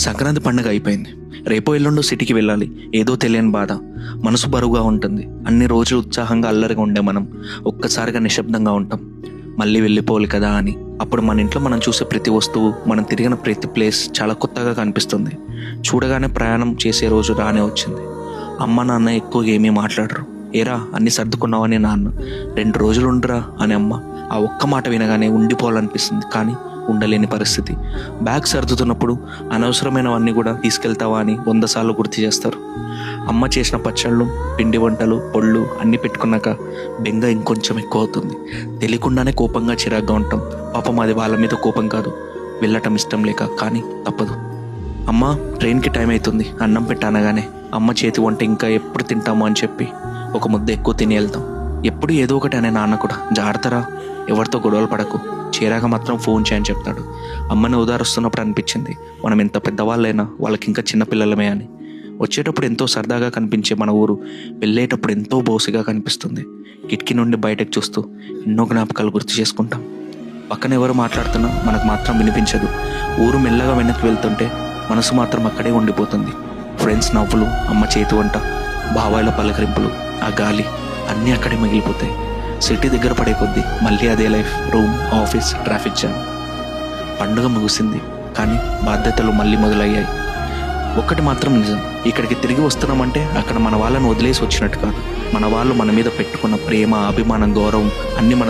సంక్రాంతి పండుగ అయిపోయింది. రేపో ఎల్లుండో సిటీకి వెళ్ళాలి. ఏదో తెలియని బాధ, మనసు బరువుగా ఉంటుంది. అన్ని రోజులు ఉత్సాహంగా అల్లరిగా ఉండే మనం ఒక్కసారిగా నిశ్శబ్దంగా ఉంటాం. మళ్ళీ వెళ్ళిపోవాలి కదా అని. అప్పుడు మన ఇంట్లో మనం చూసే ప్రతి వస్తువు, మనం తిరిగిన ప్రతి ప్లేస్ చాలా కొత్తగా కనిపిస్తుంది. చూడగానే ప్రయాణం చేసే రోజు రానే వచ్చింది. అమ్మ నాన్న ఎక్కువగా ఏమీ మాట్లాడరు. ఏరా అన్ని సర్దుకున్నావని నాన్న. 2 రోజులు ఉండరా అని అమ్మ. ఆ ఒక్క మాట వినగానే ఉండిపోవాలనిపిస్తుంది, కానీ ఉండలేని పరిస్థితి. బ్యాగ్ సర్దుతున్నప్పుడు అనవసరమైనవన్నీ కూడా తీసుకెళ్తావా అని 100 సార్లు గుర్తు చేస్తారు. అమ్మ చేసిన పచ్చళ్ళు, పిండి వంటలు, పొళ్ళు అన్నీ పెట్టుకున్నాక బెంగ ఇంకొంచెం ఎక్కువ అవుతుంది. తెలియకుండానే కోపంగా చిరాగ్గా ఉంటాం. పాపం అది వాళ్ళ మీద కోపం కాదు, వెళ్ళటం ఇష్టం లేక. కానీ తప్పదు. అమ్మ ట్రైన్కి టైం అవుతుంది, అన్నం పెట్టానగానే అమ్మ చేతి వంట ఇంకా ఎప్పుడు తింటాము అని చెప్పి ఒక ముద్ద ఎక్కువ తిని వెళ్తాం. ఎప్పుడు ఏదో ఒకటి అనే నాన్న కూడా జాగ్రత్తరా, ఎవరితో గొడవలు పడకు, చేరాక మాత్రం ఫోన్ చేయని చెప్తాడు. అమ్మని ఉదారుస్తున్నప్పుడు అనిపించింది, మనం ఎంత పెద్దవాళ్ళైనా వాళ్ళకి ఇంకా చిన్నపిల్లలమే అని. వచ్చేటప్పుడు ఎంతో సరదాగా కనిపించే మన ఊరు వెళ్ళేటప్పుడు ఎంతో బోసిగా కనిపిస్తుంది. కిటికీ నుండి బయటకు చూస్తూ ఎన్నో జ్ఞాపకాలు గుర్తు చేసుకుంటాం. పక్కన ఎవరు మాట్లాడుతున్నా మనకు మాత్రం వినిపించదు. ఊరు మెల్లగా వెనక్కి వెళ్తుంటే మనసు మాత్రం అక్కడే ఉండిపోతుంది. ఫ్రెండ్స్ నవ్వులు, అమ్మ చేతి వంట, బావాయిల పలకరింపులు, ఆ గాలి అన్నీ అక్కడే మిగిలిపోతాయి. సిటీ దగ్గర పడే కొద్దీ మళ్ళీ అదే life, room, office, traffic jam. పండుగ ముగిసింది, కానీ బాధ్యతలు మళ్ళీ మొదలయ్యాయి. ఒక్కటి మాత్రం నిజం, ఇక్కడికి తిరిగి వస్తున్నామంటే అక్కడ మన వాళ్ళని వదిలేసి వచ్చినట్టు కాదు. మన వాళ్ళు మన మీద పెట్టుకున్న ప్రేమ, అభిమానం, గౌరవం అన్నీ మన